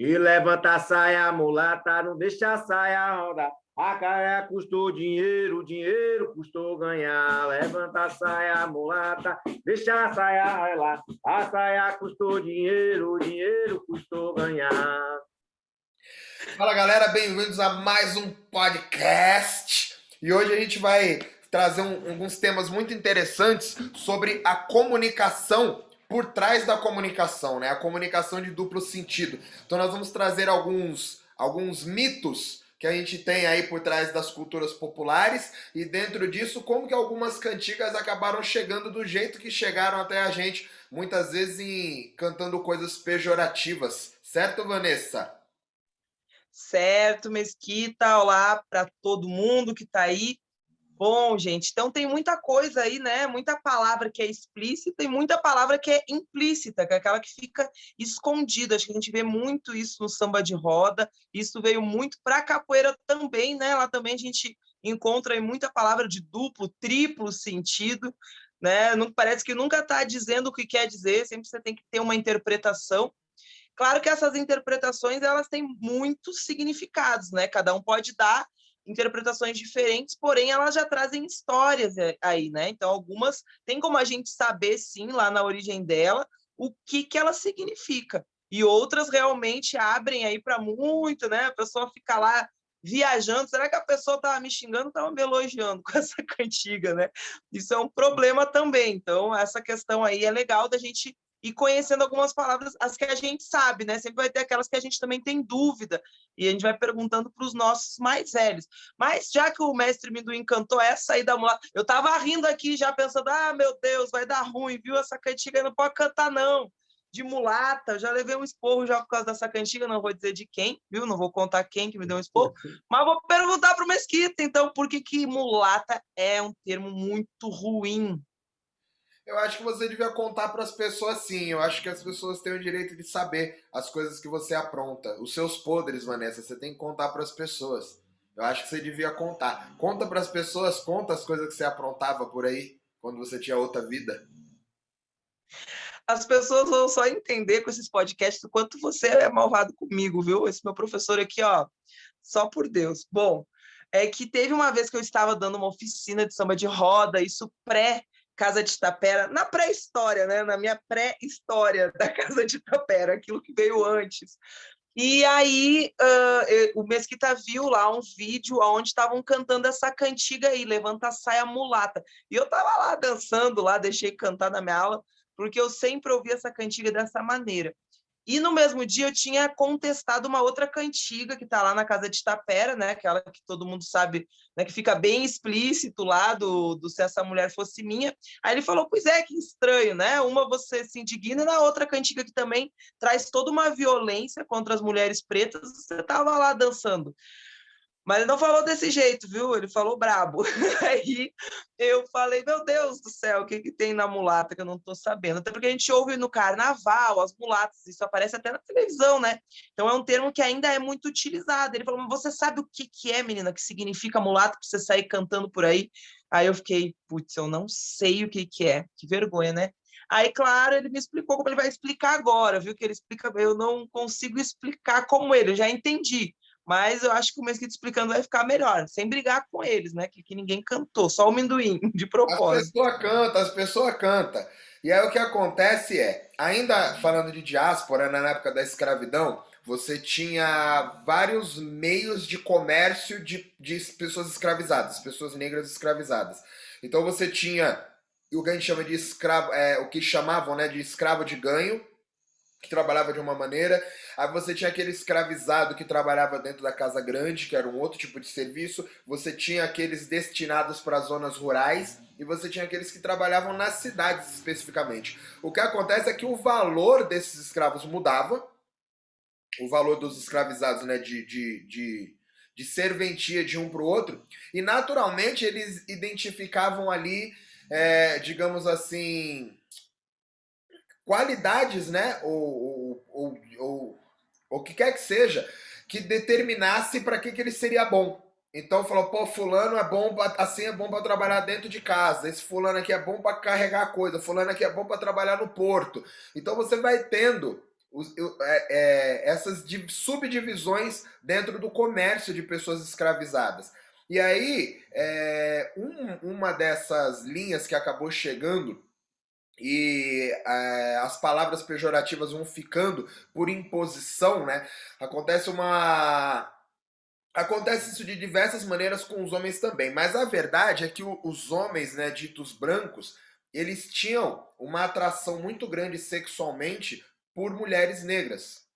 E levanta a saia, mulata, não deixa a saia rodar. A cara custou dinheiro, dinheiro custou ganhar. Levanta a saia, mulata, deixa a saia relar. A saia custou dinheiro, dinheiro custou ganhar. Fala galera, bem-vindos a mais um podcast. E hoje a gente vai trazer alguns temas muito interessantes sobre a comunicação por trás da comunicação, né? A comunicação de duplo sentido. Então nós vamos trazer alguns mitos que a gente tem aí por trás das culturas populares e dentro disso como que algumas cantigas acabaram chegando do jeito que chegaram até a gente, muitas vezes cantando coisas pejorativas. Certo, Vanessa? Certo, Mesquita, olá para todo mundo que está aí. Bom, gente, então tem muita coisa aí, né? Muita palavra que é explícita e muita palavra que é implícita, que é aquela que fica escondida. Acho que a gente vê muito isso no samba de roda. Isso veio muito para a capoeira também, né? Lá também a gente encontra aí muita palavra de duplo, triplo sentido, né? Não, parece que nunca está dizendo o que quer dizer, sempre você tem que ter uma interpretação. Claro que essas interpretações elas têm muitos significados, né? Cada um pode dar interpretações diferentes, porém elas já trazem histórias aí, né? Então algumas tem como a gente saber sim lá na origem dela o que ela significa. E outras realmente abrem aí para muito, né? A pessoa fica lá viajando, será que a pessoa estava me xingando, estava me elogiando com essa cantiga, né? Isso é um problema também. Então essa questão aí é legal da gente e conhecendo algumas palavras, as que a gente sabe, né? Sempre vai ter aquelas que a gente também tem dúvida, e a gente vai perguntando para os nossos mais velhos. Mas já que o mestre Minduim cantou essa aí da mulata, eu tava rindo aqui já pensando, ah, meu Deus, vai dar ruim, viu? Essa cantiga não pode cantar, não. De mulata, eu já levei um esporro já por causa dessa cantiga, não vou dizer de quem, viu? Não vou contar quem que me deu um esporro, mas vou perguntar para o Mesquita, então, por que mulata é um termo muito ruim? Eu acho que você devia contar para as pessoas sim. Eu acho que as pessoas têm o direito de saber as coisas que você apronta. Os seus podres, Vanessa, você tem que contar para as pessoas. Eu acho que você devia contar. Conta para as pessoas, conta as coisas que você aprontava por aí quando você tinha outra vida. As pessoas vão só entender com esses podcasts o quanto você é malvado comigo, viu? Esse meu professor aqui, ó, só por Deus. Bom, é que teve uma vez que eu estava dando uma oficina de samba de roda, isso pré-Casa de Tapera, na pré-história, né? Na minha pré-história da Casa de Tapera, aquilo que veio antes. E aí o Mesquita viu lá um vídeo onde estavam cantando essa cantiga aí, Levanta a Saia Mulata. E eu estava lá dançando, lá deixei cantar na minha aula, porque eu sempre ouvi essa cantiga dessa maneira. E no mesmo dia eu tinha contestado uma outra cantiga que está lá na Casa de Tapera, né? Aquela que todo mundo sabe, né? Que fica bem explícito lá do Se Essa Mulher Fosse Minha. Aí ele falou, pois é, que estranho, né? Uma você se indigna e na outra cantiga que também traz toda uma violência contra as mulheres pretas, você estava lá dançando. Mas ele não falou desse jeito, viu? Ele falou brabo. Aí eu falei, meu Deus do céu, o que, que tem na mulata que eu não estou sabendo? Até porque a gente ouve no carnaval as mulatas, isso aparece até na televisão, né? Então é um termo que ainda é muito utilizado. Ele falou, mas você sabe o que, que é, menina, que significa mulata para você sair cantando por aí? Aí eu fiquei, putz, eu não sei o que, que é. Que vergonha, né? Aí, claro, ele me explicou como ele vai explicar agora, viu? Que ele explica, eu não consigo explicar como ele, eu já entendi. Mas eu acho que o Mesquita explicando vai ficar melhor, sem brigar com eles, né? Que ninguém cantou, só o Minduim, de As propósito. pessoas cantam, as pessoas cantam. E aí o que acontece é, ainda falando de diáspora, né, na época da escravidão, você tinha vários meios de comércio de pessoas escravizadas, pessoas negras escravizadas. Então você tinha o que a gente chama de escravo, o que chamavam, né, de escravo de ganho, que trabalhava de uma maneira. Aí você tinha aquele escravizado que trabalhava dentro da casa grande, que era um outro tipo de serviço. Você tinha aqueles destinados para as zonas rurais e você tinha aqueles que trabalhavam nas cidades especificamente. O que acontece é que o valor desses escravos mudava, o valor dos escravizados, né, de serventia de um para o outro, e naturalmente eles identificavam ali, digamos assim, qualidades, né, ou o que quer que seja, que determinasse para que ele seria bom. Então falou, pô, fulano é bom, assim é bom para trabalhar dentro de casa, esse fulano aqui é bom para carregar coisa, fulano aqui é bom para trabalhar no porto. Então você vai tendo essas subdivisões dentro do comércio de pessoas escravizadas. E aí, uma dessas linhas que acabou chegando e as palavras pejorativas vão ficando por imposição, né? Acontece isso de diversas maneiras com os homens também, mas a verdade é que os homens, né, ditos brancos, eles tinham uma atração muito grande sexualmente por mulheres negras.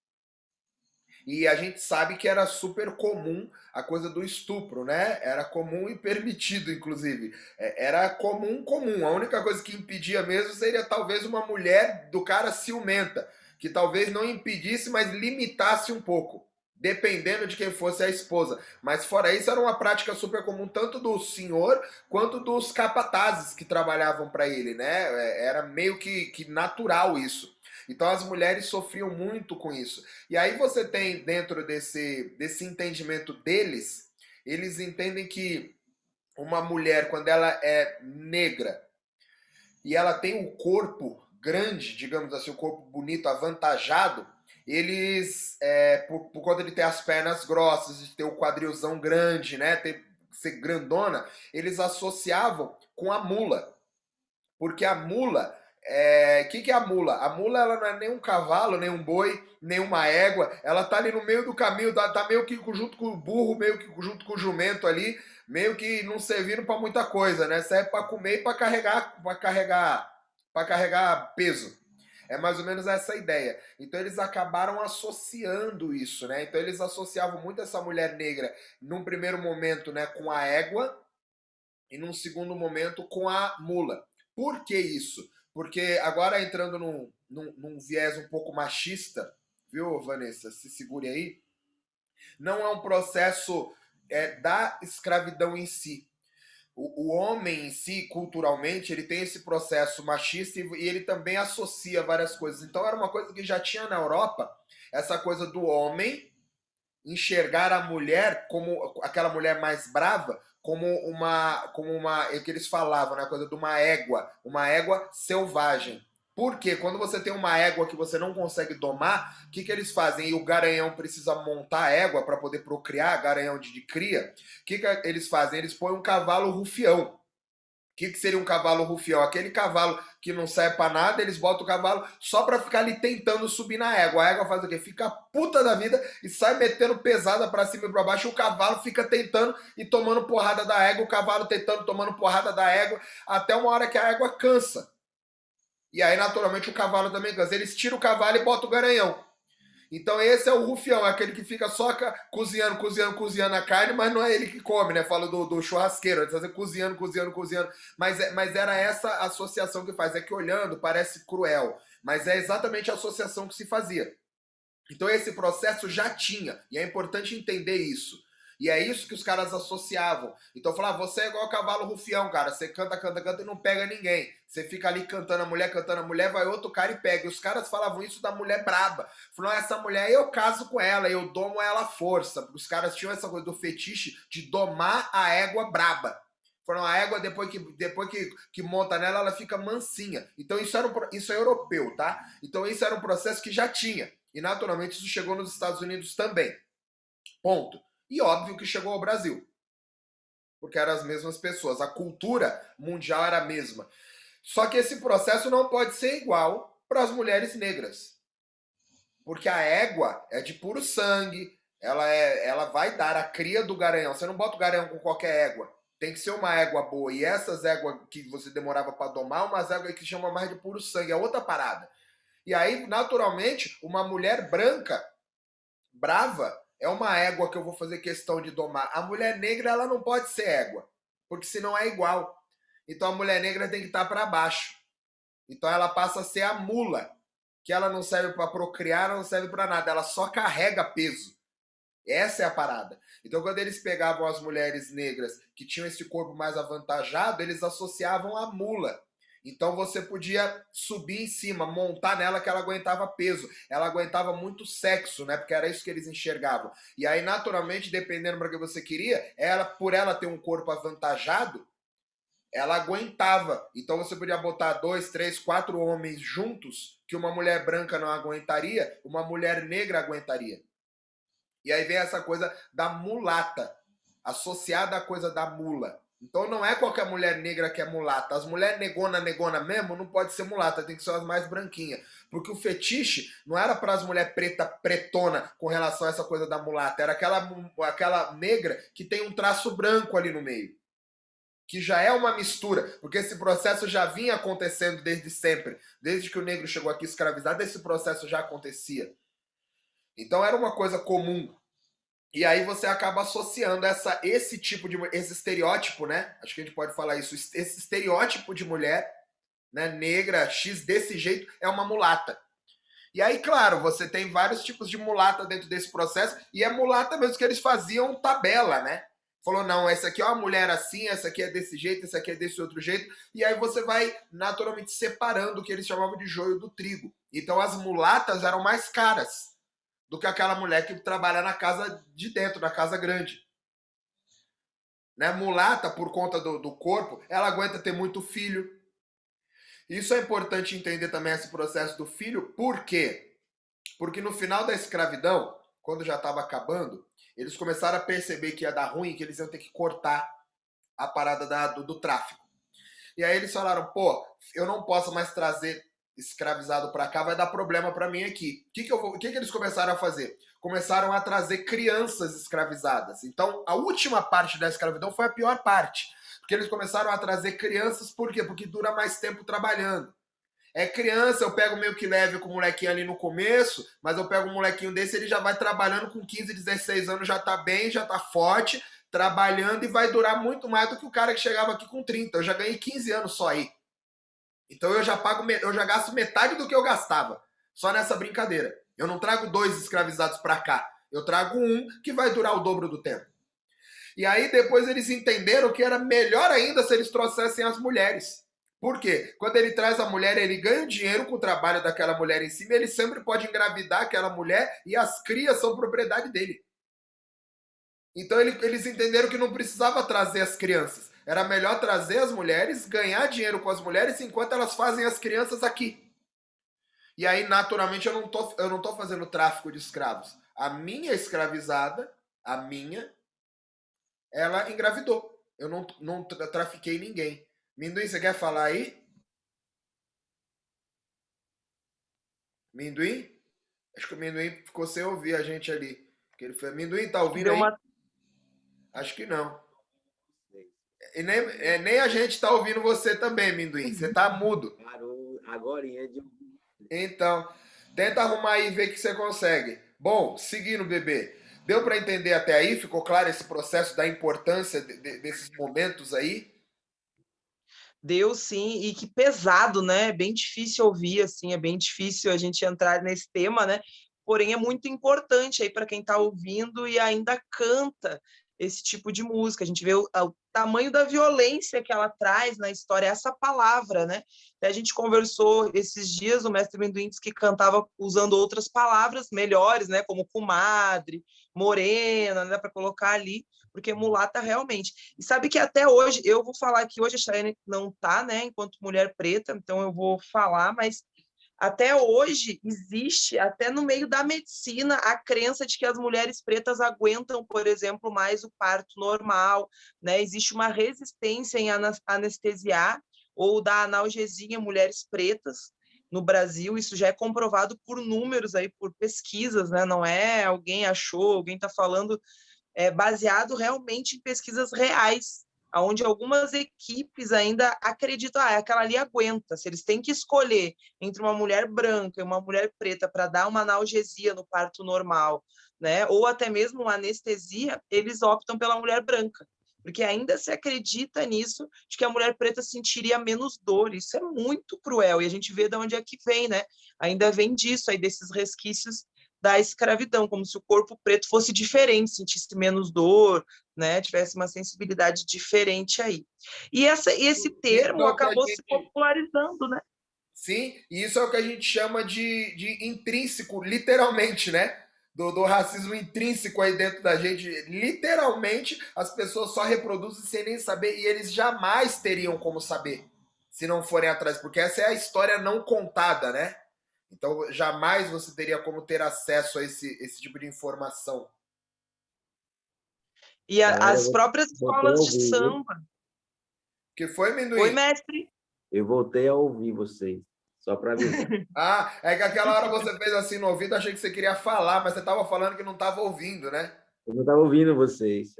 E a gente sabe que era super comum a coisa do estupro, né? Era comum e permitido, inclusive. Era comum. A única coisa que impedia mesmo seria talvez uma mulher do cara ciumenta, que talvez não impedisse, mas limitasse um pouco, dependendo de quem fosse a esposa. Mas fora isso, era uma prática super comum tanto do senhor quanto dos capatazes que trabalhavam para ele, né? Era meio que natural isso. Então as mulheres sofriam muito com isso. E aí você tem dentro desse entendimento deles, eles entendem que uma mulher, quando ela é negra e ela tem um corpo grande, digamos assim, um corpo bonito, avantajado, eles, por conta de ter as pernas grossas, de ter o quadrilzão grande, né, ser grandona, eles associavam com a mula. Porque a mula, que é a mula? A mula ela não é nem um cavalo, nem um boi, nem uma égua. Ela tá ali no meio do caminho, tá meio que junto com o burro, meio que junto com o jumento ali, meio que não servindo para muita coisa, né? Serve para comer e para carregar peso. É mais ou menos essa ideia. Então eles acabaram associando isso, né? Então eles associavam muito essa mulher negra, num primeiro momento, né, com a égua e num segundo momento com a mula. Por que isso? Porque agora entrando num viés um pouco machista, viu, Vanessa? Se segure aí. Não é um processo da escravidão em si. O homem em si, culturalmente, ele tem esse processo machista e ele também associa várias coisas. Então era uma coisa que já tinha na Europa, essa coisa do homem enxergar a mulher como aquela mulher mais brava, como uma, é que eles falavam, né, a coisa de uma égua selvagem. Porque quando você tem uma égua que você não consegue domar, o que eles fazem? E o garanhão precisa montar a égua para poder procriar, garanhão de cria. O que eles fazem? Eles põem um cavalo rufião. O que seria um cavalo rufião? Aquele cavalo que não serve pra nada, eles botam o cavalo só pra ficar ali tentando subir na égua. A égua faz o quê? Fica puta da vida e sai metendo pesada pra cima e pra baixo. E o cavalo fica tentando e tomando porrada da égua. O cavalo tentando, tomando porrada da égua. Até uma hora que a égua cansa. E aí, naturalmente, o cavalo também cansa. Eles tiram o cavalo e botam o garanhão. Então esse é o rufião, é aquele que fica só cozinhando a carne, mas não é ele que come, né? Fala do churrasqueiro, ele está cozinhando. Mas era essa associação que faz. É que olhando parece cruel, mas é exatamente a associação que se fazia. Então esse processo já tinha, e é importante entender isso. E é isso que os caras associavam. Então falava, você é igual cavalo rufião, cara. Você canta e não pega ninguém. Você fica ali cantando a mulher, vai outro cara e pega. E os caras falavam isso da mulher braba. Falaram, essa mulher eu caso com ela, eu domo ela à força. Os caras tinham essa coisa do fetiche de domar a égua braba. Falaram, a égua, depois que monta nela, ela fica mansinha. Então isso é europeu, tá? Então isso era um processo que já tinha. E naturalmente isso chegou nos Estados Unidos também. Ponto. E óbvio que chegou ao Brasil, porque eram as mesmas pessoas, a cultura mundial era a mesma. Só que esse processo não pode ser igual para as mulheres negras, porque a égua é de puro sangue, ela vai dar a cria do garanhão. Você não bota o garanhão com qualquer égua, tem que ser uma égua boa. E essas éguas que você demorava para domar, umas éguas que chamam mais de puro sangue, é outra parada. E aí, naturalmente, uma mulher branca, brava, é uma égua que eu vou fazer questão de domar. A mulher negra, ela não pode ser égua, porque senão é igual. Então a mulher negra tem que estar para baixo. Então ela passa a ser a mula, que ela não serve para procriar, não serve para nada, ela só carrega peso. Essa é a parada. Então quando eles pegavam as mulheres negras que tinham esse corpo mais avantajado, eles associavam a mula. Então você podia subir em cima, montar nela que ela aguentava peso. Ela aguentava muito sexo, né? Porque era isso que eles enxergavam. E aí, naturalmente, dependendo para que você queria, por ela ter um corpo avantajado, ela aguentava. Então você podia botar 2, 3, 4 homens juntos que uma mulher branca não aguentaria, uma mulher negra aguentaria. E aí vem essa coisa da mulata, associada à coisa da mula. Então não é qualquer mulher negra que é mulata. As mulheres negona mesmo não pode ser mulata, tem que ser as mais branquinhas. Porque o fetiche não era para as mulheres preta, pretona com relação a essa coisa da mulata. Era aquela negra que tem um traço branco ali no meio. Que já é uma mistura, porque esse processo já vinha acontecendo desde sempre. Desde que o negro chegou aqui escravizado, esse processo já acontecia. Então era uma coisa comum. E aí você acaba associando esse tipo de esse estereótipo, né? Acho que a gente pode falar isso. Esse estereótipo de mulher, né, negra, X desse jeito, é uma mulata. E aí, claro, você tem vários tipos de mulata dentro desse processo, e é mulata mesmo que eles faziam tabela, né? Falou, não, essa aqui é uma mulher assim, essa aqui é desse jeito, essa aqui é desse outro jeito. E aí você vai naturalmente separando o que eles chamavam de joio do trigo. Então as mulatas eram mais caras do que aquela mulher que trabalha na casa de dentro, na casa grande. Né? Mulata, por conta do corpo, ela aguenta ter muito filho. Isso é importante entender também esse processo do filho. Por quê? Porque no final da escravidão, quando já estava acabando, eles começaram a perceber que ia dar ruim, que eles iam ter que cortar a parada do tráfico. E aí eles falaram, pô, eu não posso mais trazer escravizado para cá, vai dar problema para mim aqui. O que eles começaram a fazer? Começaram a trazer crianças escravizadas. Então, a última parte da escravidão foi a pior parte. Porque eles começaram a trazer crianças, por quê? Porque dura mais tempo trabalhando. É criança, eu pego meio que leve com o molequinho ali no começo, mas eu pego um molequinho desse, ele já vai trabalhando com 15, 16 anos, já tá bem, já tá forte, trabalhando e vai durar muito mais do que o cara que chegava aqui com 30. Eu já ganhei 15 anos só aí. Então eu já gasto metade do que eu gastava, só nessa brincadeira. Eu não trago 2 escravizados para cá, eu trago um que vai durar o dobro do tempo. E aí depois eles entenderam que era melhor ainda se eles trouxessem as mulheres. Por quê? Quando ele traz a mulher, ele ganha dinheiro com o trabalho daquela mulher em cima, ele sempre pode engravidar aquela mulher e as crias são propriedade dele. Então eles entenderam que não precisava trazer as crianças. Era melhor trazer as mulheres, ganhar dinheiro com as mulheres enquanto elas fazem as crianças aqui. E aí, naturalmente, eu não tô fazendo tráfico de escravos. A minha escravizada, ela engravidou. Eu não trafiquei ninguém. Minduim, você quer falar aí? Minduim? Acho que o Minduim ficou sem ouvir a gente ali. Porque ele foi... Minduim, tá ouvindo aí? Acho que não. E nem a gente tá ouvindo você também, Minduim. Você tá mudo. Parou, agorinha de... Então, tenta arrumar aí e ver que você consegue. Bom, seguindo, bebê. Deu para entender até aí? Ficou claro esse processo da importância desses momentos aí? Deu sim, e que pesado, né? É bem difícil ouvir, assim, é bem difícil a gente entrar nesse tema, né? Porém, é muito importante aí para quem está ouvindo e ainda canta esse tipo de música. A gente vê o tamanho da violência que ela traz na história, essa palavra, né? A gente conversou esses dias, o mestre Amendoim disse que cantava usando outras palavras melhores, né? Como comadre, morena, né? Para colocar ali, porque mulata realmente. E sabe que até hoje, eu vou falar que hoje a Chayane não está, né? Enquanto mulher preta, então eu vou falar, mas até hoje existe, até no meio da medicina, a crença de que as mulheres pretas aguentam, por exemplo, mais o parto normal, né? Existe uma resistência em anestesiar ou dar analgesia em mulheres pretas no Brasil. Isso já é comprovado por números aí, por pesquisas, né? Não é alguém achou, alguém está falando, é baseado realmente em pesquisas reais, onde algumas equipes ainda acreditam, aquela ali aguenta. Se eles têm que escolher entre uma mulher branca e uma mulher preta para dar uma analgesia no parto normal, né, ou até mesmo uma anestesia, eles optam pela mulher branca, porque ainda se acredita nisso, de que a mulher preta sentiria menos dor. Isso é muito cruel, e a gente vê de onde é que vem, né? Ainda vem disso, aí desses resquícios da escravidão, como se o corpo preto fosse diferente, sentisse menos dor, né? Tivesse uma sensibilidade diferente aí. E esse termo acabou se popularizando, né? Sim, e isso é o que a gente chama de intrínseco, literalmente, né? Do racismo intrínseco aí dentro da gente. Literalmente, as pessoas só reproduzem sem nem saber, e eles jamais teriam como saber se não forem atrás, porque essa é a história não contada, né? Então, jamais você teria como ter acesso a esse tipo de informação. E Galera, as próprias voltei a escolas de ouvir, viu? samba. Que foi, Oi, Amendoim? mestre. Eu voltei a ouvir vocês, só para avisar. Ah, é que aquela hora você fez assim no ouvido, achei que você queria falar, mas você estava falando que não estava ouvindo, né? Eu não estava ouvindo vocês,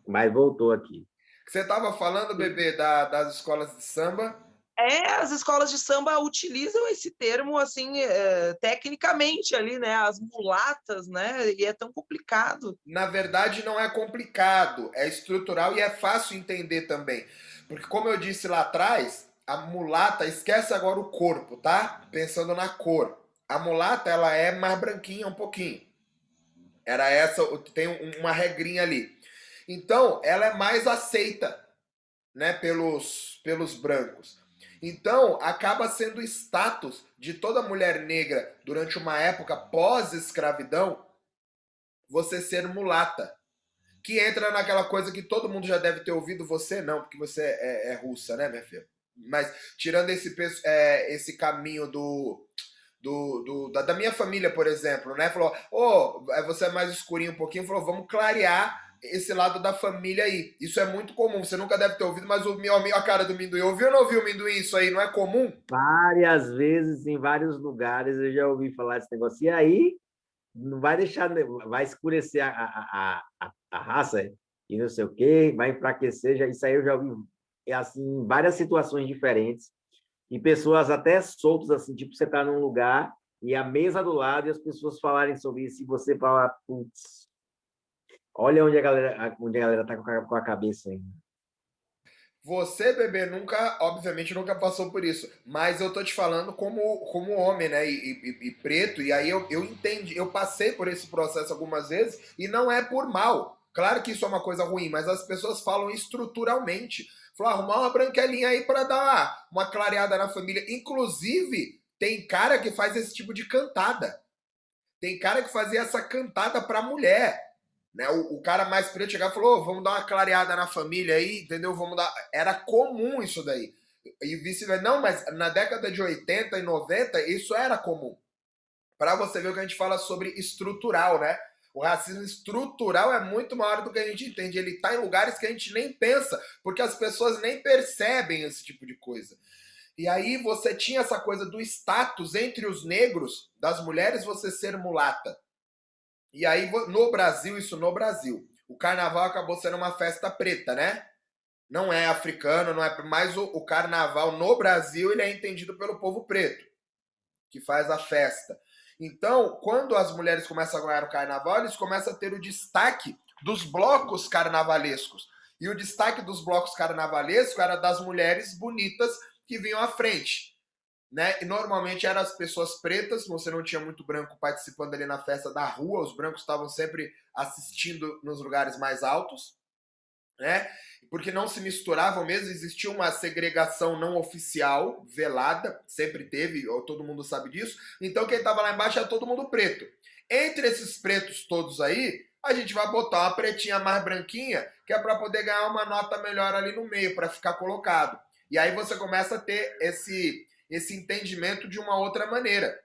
mas voltou aqui. Você estava falando, bebê, das escolas de samba. As escolas de samba utilizam esse termo assim, tecnicamente ali, né? As mulatas, né? E é tão complicado. Na verdade, não é complicado, é estrutural e é fácil entender também. Porque, como eu disse lá atrás, a mulata, esquece agora o corpo, tá? Pensando na cor. A mulata, ela é mais branquinha um pouquinho. Era essa, tem uma regrinha ali. Então, ela é mais aceita, né, pelos brancos. Então, acaba sendo status de toda mulher negra durante uma época pós-escravidão você ser mulata. Que entra naquela coisa que todo mundo já deve ter ouvido, você não, porque você é russa, né, minha filha? Mas tirando esse caminho da minha família, por exemplo, né? Falou, você é mais escurinho um pouquinho, falou, vamos clarear esse lado da família aí. Isso é muito comum, você nunca deve ter ouvido, mas o meu amigo, a cara do Minduim, ouviu ou não ouviu, Minduim? Isso aí não é comum? Várias vezes, em vários lugares, eu já ouvi falar desse negócio. E aí, não vai deixar, vai escurecer a raça e não sei o quê, vai enfraquecer. Isso aí eu já ouvi assim, em várias situações diferentes. E pessoas até soltas, assim, tipo, você está num lugar e a mesa do lado e as pessoas falarem sobre isso e você fala, putz, olha onde a galera está com a cabeça ainda. Você, bebê, nunca, obviamente, nunca passou por isso. Mas eu tô te falando como homem, né? E preto. E aí eu entendi, eu passei por esse processo algumas vezes e não é por mal. Claro que isso é uma coisa ruim, mas as pessoas falam estruturalmente. Falam, arrumar uma branquelinha aí para dar uma clareada na família. Inclusive, tem cara que faz esse tipo de cantada. Tem cara que fazia essa cantada pra mulher. Né? O cara mais preto chegava e falou: vamos dar uma clareada na família aí, entendeu? Vamos dar. Era comum isso daí. E vice-versa. Não, mas na década de 80 e 90, isso era comum. Para você ver o que a gente fala sobre estrutural, né? O racismo estrutural é muito maior do que a gente entende. Ele está em lugares que a gente nem pensa, porque as pessoas nem percebem esse tipo de coisa. E aí você tinha essa coisa do status entre os negros, das mulheres, você ser mulata. E aí, no Brasil, isso no Brasil, o carnaval acabou sendo uma festa preta, né? Não é africano, não é mais o carnaval no Brasil, ele é entendido pelo povo preto, que faz a festa. Então, quando as mulheres começam a ganhar o carnaval, eles começam a ter o destaque dos blocos carnavalescos. E o destaque dos blocos carnavalescos era das mulheres bonitas que vinham à frente. Né? E normalmente eram as pessoas pretas, você não tinha muito branco participando ali na festa da rua, os brancos estavam sempre assistindo nos lugares mais altos, né? Porque não se misturavam mesmo, existia uma segregação não oficial, velada, sempre teve, todo mundo sabe disso. Então quem estava lá embaixo era todo mundo preto. Entre esses pretos todos aí, a gente vai botar uma pretinha mais branquinha, que é para poder ganhar uma nota melhor ali no meio, para ficar colocado. E aí você começa a ter esse entendimento de uma outra maneira.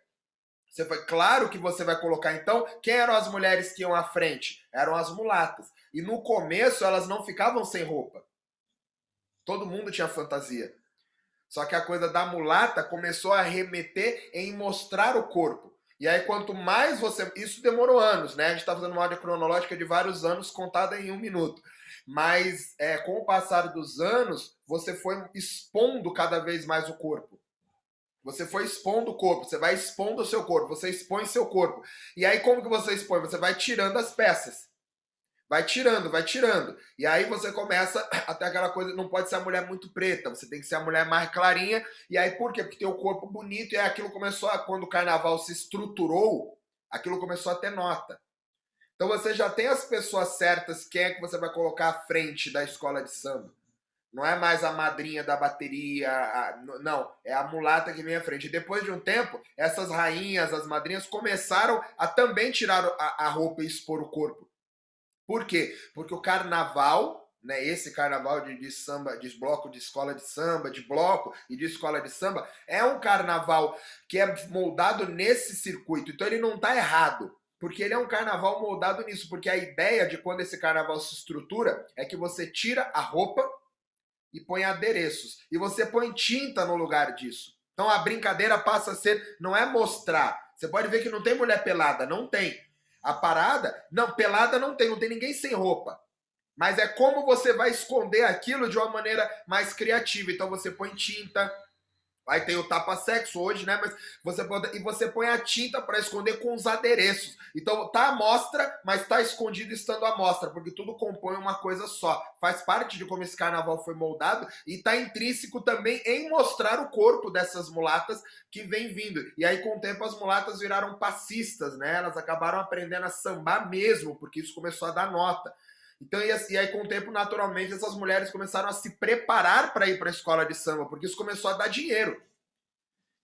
Claro que você vai colocar, então, quem eram as mulheres que iam à frente? Eram as mulatas. E no começo elas não ficavam sem roupa. Todo mundo tinha fantasia. Só que a coisa da mulata começou a remeter em mostrar o corpo. E aí, quanto mais você. Isso demorou anos, né? A gente está fazendo uma ordem cronológica de vários anos contada em 1 minuto. Mas com o passar dos anos, você foi expondo cada vez mais o corpo. Você foi expondo o corpo, você vai expondo o seu corpo, você expõe seu corpo. E aí, como que você expõe? Você vai tirando as peças. Vai tirando, vai tirando. E aí você começa até aquela coisa, não pode ser a mulher muito preta, você tem que ser a mulher mais clarinha. E aí por quê? Porque tem o corpo bonito e aí aquilo começou a, quando o carnaval se estruturou, aquilo começou a ter nota. Então você já tem as pessoas certas, quem é que você vai colocar à frente da escola de samba. Não é mais a madrinha da bateria, não, é a mulata que vem à frente. E depois de um tempo, essas rainhas, as madrinhas, começaram a também tirar a roupa e expor o corpo. Por quê? Porque o carnaval né? Esse carnaval de samba, de bloco de escola de samba, de bloco e de escola de samba, é um carnaval que é moldado nesse circuito. Então ele não está errado, porque ele é um carnaval moldado nisso, porque a ideia de quando esse carnaval se estrutura é que você tira a roupa e põe adereços, e você põe tinta no lugar disso. Então a brincadeira passa a ser, não é mostrar. Você pode ver que não tem mulher pelada, não tem. A parada, não, pelada não tem ninguém sem roupa. Mas é como você vai esconder aquilo de uma maneira mais criativa. Então você põe tinta, aí tem o tapa-sexo hoje, né? Mas você põe a tinta para esconder com os adereços. Então tá à mostra, mas tá escondido estando à mostra, porque tudo compõe uma coisa só. Faz parte de como esse carnaval foi moldado e tá intrínseco também em mostrar o corpo dessas mulatas que vem vindo. E aí com o tempo as mulatas viraram passistas, né? Elas acabaram aprendendo a sambar mesmo, porque isso começou a dar nota. Então, e aí, com o tempo, naturalmente, essas mulheres começaram a se preparar para ir para a escola de samba, porque isso começou a dar dinheiro.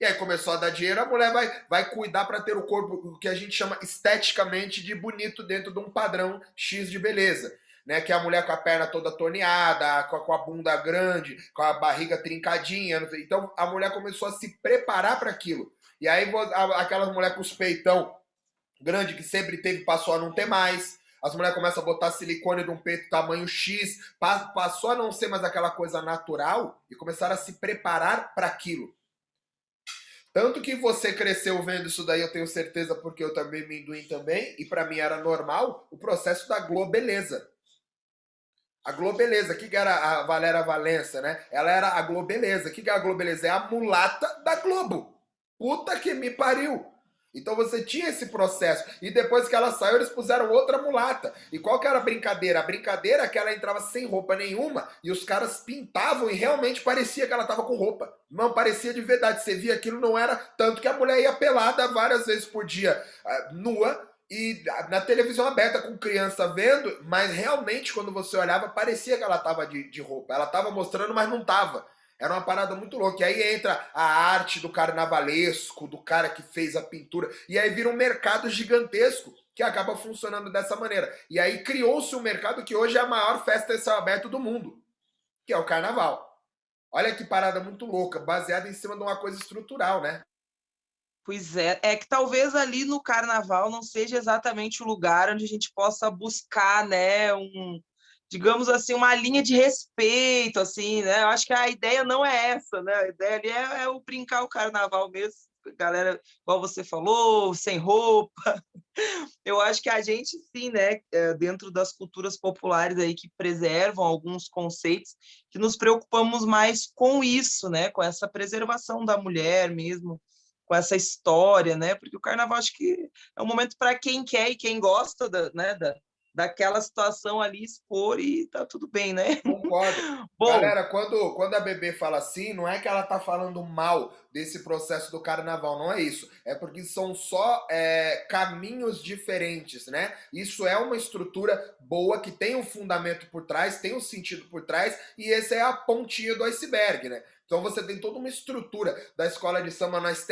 E aí começou a dar dinheiro, a mulher vai cuidar para ter o corpo, o que a gente chama esteticamente de bonito dentro de um padrão X de beleza. Né? Que é a mulher com a perna toda torneada, com a bunda grande, com a barriga trincadinha. Então, a mulher começou a se preparar para aquilo. E aí, aquelas mulheres com os peitão grande que sempre teve, passou a não ter mais. As mulheres começam a botar silicone de um peito tamanho X, passou a não ser mais aquela coisa natural e começaram a se preparar para aquilo. Tanto que você cresceu vendo isso daí, eu tenho certeza, porque eu também amendoim também, e para mim era normal, o processo da Globeleza. A Globeleza, o que era a Valéria Valença, né? Ela era a Globeleza. O que é a Globeleza? É a mulata da Globo. Puta que me pariu! Então você tinha esse processo. E depois que ela saiu, eles puseram outra mulata. E qual que era a brincadeira? A brincadeira é que ela entrava sem roupa nenhuma e os caras pintavam e realmente parecia que ela estava com roupa. Não parecia de verdade. Você via aquilo, não era. Tanto que a mulher ia pelada várias vezes por dia, nua, e na televisão aberta com criança vendo, mas realmente quando você olhava, parecia que ela estava de roupa. Ela estava mostrando, mas não estava. Era uma parada muito louca. E aí entra a arte do carnavalesco, do cara que fez a pintura. E aí vira um mercado gigantesco que acaba funcionando dessa maneira. E aí criou-se um mercado que hoje é a maior festa de céu aberto do mundo, que é o carnaval. Olha que parada muito louca, baseada em cima de uma coisa estrutural, né? Pois é que talvez ali no carnaval não seja exatamente o lugar onde a gente possa buscar, né, digamos assim, uma linha de respeito, assim, né? Eu acho que a ideia não é essa, né? A ideia ali é o brincar o carnaval mesmo, galera, igual você falou, sem roupa. Eu acho que a gente, sim, né, dentro das culturas populares aí que preservam alguns conceitos, que nos preocupamos mais com isso, né, com essa preservação da mulher mesmo, com essa história, né, porque o carnaval acho que é um momento para quem quer e quem gosta daquela situação ali expor e tá tudo bem, né? Concordo. Bom, Galera, quando a bebê fala assim, não é que ela tá falando mal desse processo do carnaval, não é isso. É porque são só caminhos diferentes, né? Isso é uma estrutura boa, que tem um fundamento por trás, tem um sentido por trás, e essa é a pontinha do iceberg, né? Então você tem toda uma estrutura da escola de samba, nós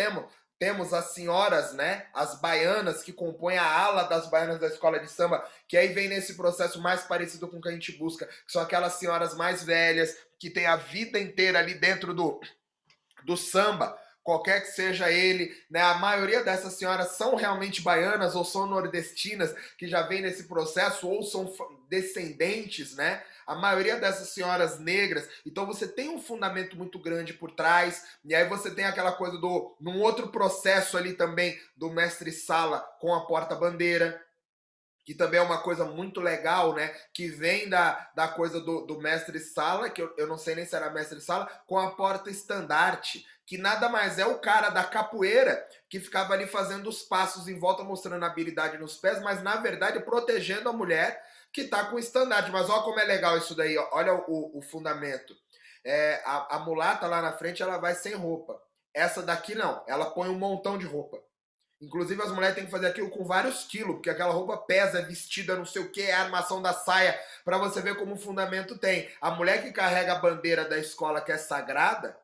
temos as senhoras, né? As baianas que compõem a ala das baianas da escola de samba, que aí vem nesse processo mais parecido com o que a gente busca, que são aquelas senhoras mais velhas, que têm a vida inteira ali dentro do samba, qualquer que seja ele, né? A maioria dessas senhoras são realmente baianas ou são nordestinas, que já vem nesse processo, ou são descendentes, né? A maioria dessas senhoras negras. Então você tem um fundamento muito grande por trás, e aí você tem aquela coisa num outro processo ali também, do mestre Sala com a porta-bandeira, que também é uma coisa muito legal, né? Que vem da coisa do mestre Sala, que eu não sei nem se era mestre Sala, com a porta-estandarte, que nada mais é o cara da capoeira que ficava ali fazendo os passos em volta, mostrando habilidade nos pés, mas na verdade protegendo a mulher que tá com o estandarte. Mas olha como é legal isso daí, ó. Olha o fundamento. A mulata lá na frente, ela vai sem roupa. Essa daqui não, ela põe um montão de roupa. Inclusive as mulheres têm que fazer aquilo com vários quilos, porque aquela roupa pesa, é vestida, não sei o que, é a armação da saia, para você ver como o fundamento tem. A mulher que carrega a bandeira da escola, que é sagrada,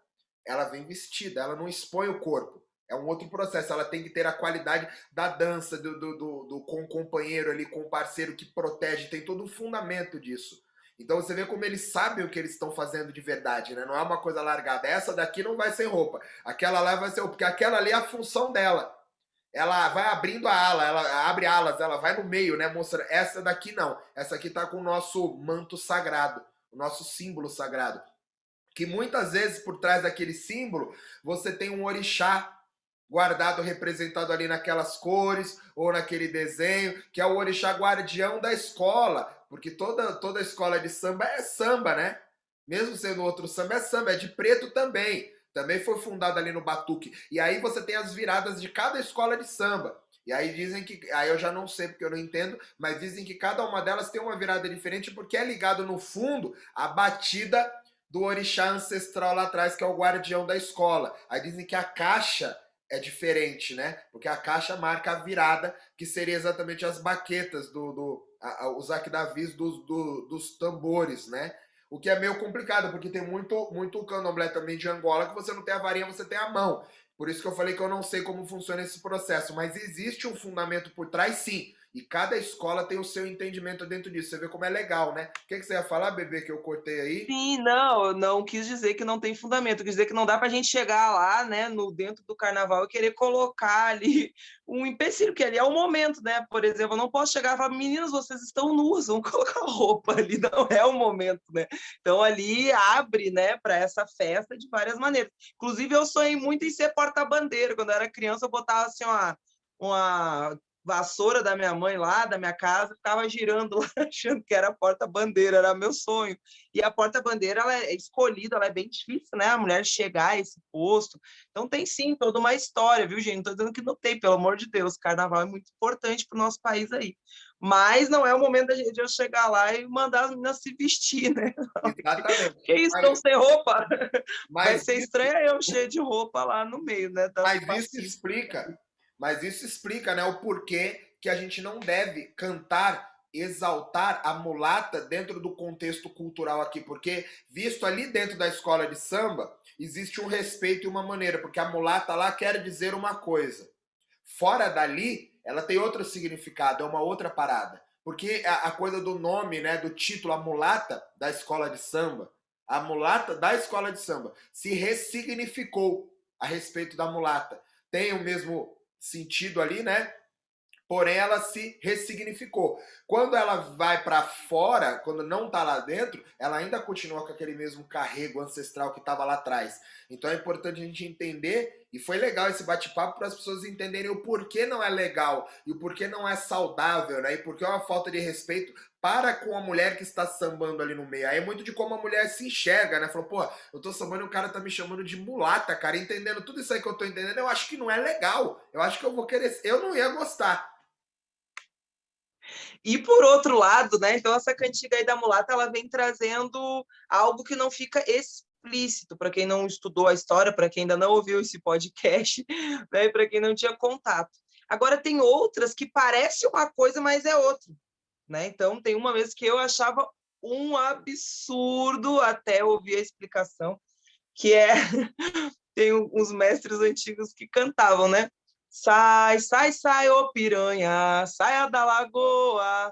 ela vem vestida, ela não expõe o corpo. É um outro processo, ela tem que ter a qualidade da dança, com o companheiro ali, com o parceiro que protege, tem todo um fundamento disso. Então você vê como eles sabem o que eles estão fazendo de verdade, né? Não é uma coisa largada. Essa daqui não vai ser roupa, aquela lá vai ser roupa, porque aquela ali é a função dela. Ela vai abrindo a ala, ela abre alas, ela vai no meio, né, mostrando. Essa daqui não. Essa aqui tá com o nosso manto sagrado, o nosso símbolo sagrado. Que muitas vezes por trás daquele símbolo você tem um orixá guardado, representado ali naquelas cores ou naquele desenho, que é o orixá guardião da escola, porque toda escola de samba é samba, né? Mesmo sendo outro samba, é de preto também. Também foi fundado ali no Batuque. E aí você tem as viradas de cada escola de samba. E aí dizem que, aí eu já não sei porque eu não entendo, mas dizem que cada uma delas tem uma virada diferente porque é ligado no fundo à batida do orixá ancestral lá atrás, que é o guardião da escola. Aí dizem que a caixa é diferente, né? Porque a caixa marca a virada, que seria exatamente as baquetas, os aquidavís dos tambores, né? O que é meio complicado, porque tem muito candomblé também de Angola, que você não tem a varinha, você tem a mão. Por isso que eu falei que eu não sei como funciona esse processo, mas existe um fundamento por trás, sim. E cada escola tem o seu entendimento dentro disso. Você vê como é legal, né? O que você ia falar, bebê, que eu cortei aí? Sim, não, eu não quis dizer que não tem fundamento, quis dizer que não dá para a gente chegar lá, né, no dentro do carnaval e querer colocar ali um empecilho, que ali é o momento, né? Por exemplo, eu não posso chegar e falar, meninas, vocês estão nuas, vamos colocar roupa ali, não é o momento, né? Então ali abre, né, para essa festa de várias maneiras. Inclusive, eu sonhei muito em ser porta-bandeira. Quando eu era criança, eu botava assim, uma vassoura da minha mãe lá, da minha casa, ficava girando lá, achando que era a porta-bandeira, era meu sonho. E a porta-bandeira, ela é escolhida, ela é bem difícil, né? A mulher chegar a esse posto. Então tem sim toda uma história, viu, gente? Não estou dizendo que não tem, pelo amor de Deus. Carnaval é muito importante para o nosso país aí. Mas não é o momento de eu chegar lá e mandar as meninas se vestir, né? Exatamente. Que isso, estão sem roupa? Vai Mas ser isso, estranho eu cheio de roupa lá no meio, né? Das mas isso passistas. explica, mas isso explica, né, o porquê que a gente não deve cantar, exaltar a mulata dentro do contexto cultural aqui, porque visto ali dentro da escola de samba, existe um respeito e uma maneira, porque a mulata lá quer dizer uma coisa. Fora dali, ela tem outro significado, é uma outra parada. Porque a coisa do nome, né, do título, a mulata da escola de samba, a mulata da escola de samba, se ressignificou a respeito da mulata. Tem o mesmo sentido ali, né? Porém, ela se ressignificou. Quando ela vai para fora, quando não está lá dentro, ela ainda continua com aquele mesmo carrego ancestral que estava lá atrás. Então é importante a gente entender, e foi legal esse bate-papo para as pessoas entenderem o porquê não é legal, e o porquê não é saudável, né? E porquê é uma falta de respeito para com a mulher que está sambando ali no meio. Aí é muito de como a mulher se enxerga, né? Falou, pô, eu tô sambando e o cara tá me chamando de mulata, cara. Entendendo tudo isso aí que eu tô entendendo, eu acho que não é legal. Eu acho que eu vou querer. Eu não ia gostar. E por outro lado, né, então essa cantiga aí da mulata, ela vem trazendo algo que não fica explícito para quem não estudou a história, para quem ainda não ouviu esse podcast, né, para quem não tinha contato. Agora tem outras que parece uma coisa, mas é outra, né? Então tem uma vez que eu achava um absurdo até ouvir a explicação, que é tem uns mestres antigos que cantavam, né? Sai, sai, sai, ô piranha, saia da lagoa.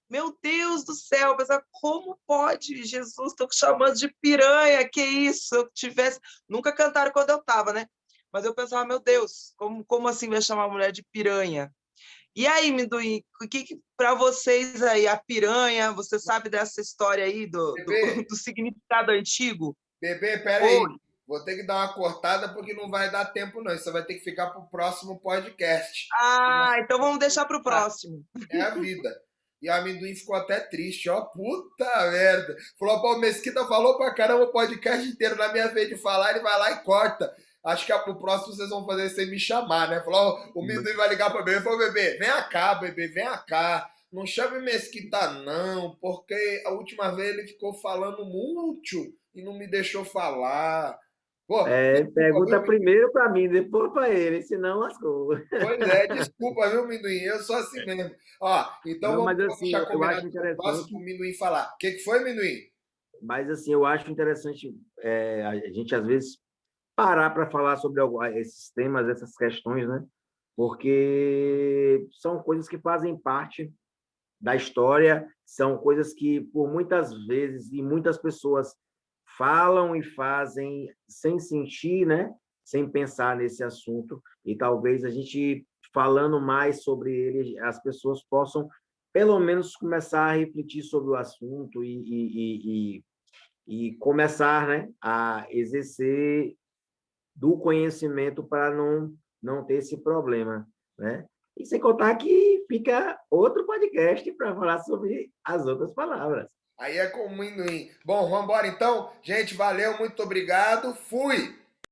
Meu Deus do céu, mas como pode? Jesus, estou chamando de piranha, que isso? Se eu tivesse. Nunca cantaram quando eu estava, né? Mas eu pensava, meu Deus, como assim vai chamar a mulher de piranha? E aí, Minduim, o que para vocês aí, a piranha, você sabe dessa história aí Bebê, do significado antigo? bebê, peraí. Oi. Vou ter que dar uma cortada porque não vai dar tempo, não. Isso vai ter que ficar para o próximo podcast. Ah, então vamos deixar para o próximo. É a vida. E o amendoim ficou até triste, ó. Puta merda. Falou, pô, o Mesquita falou pra caramba o podcast inteiro. Na minha vez de falar, ele vai lá e corta. Acho que pro próximo vocês vão fazer sem me chamar, né? Falou, ó, o amendoim vai ligar pra bebê. Falou, bebê, vem cá, bebê, vem cá. Não chame Mesquita, não, porque a última vez ele ficou falando muito e não me deixou falar. Pô, desculpa, Pergunta viu, primeiro para mim, depois para ele, senão lascou. pois é, desculpa, viu, Minduim? Eu sou assim mesmo. Ó, então Não, vamos mas assim, deixar eu acho combinado para o próximo interessante, Minduim falar. O que foi, Minduim? mas assim, eu acho interessante a gente às vezes parar para falar sobre esses temas, essas questões, né? Porque são coisas que fazem parte da história, são coisas que, por muitas vezes, e muitas pessoas falam e fazem sem sentir, né? Sem pensar nesse assunto, e talvez a gente, falando mais sobre ele, as pessoas possam, pelo menos, começar a refletir sobre o assunto e começar, né, a exercer do conhecimento para não ter esse problema, né? E sem contar que fica outro podcast para falar sobre as outras palavras. Aí é com amendoim. Bom, vamos embora então. Gente, valeu, muito obrigado. Fui!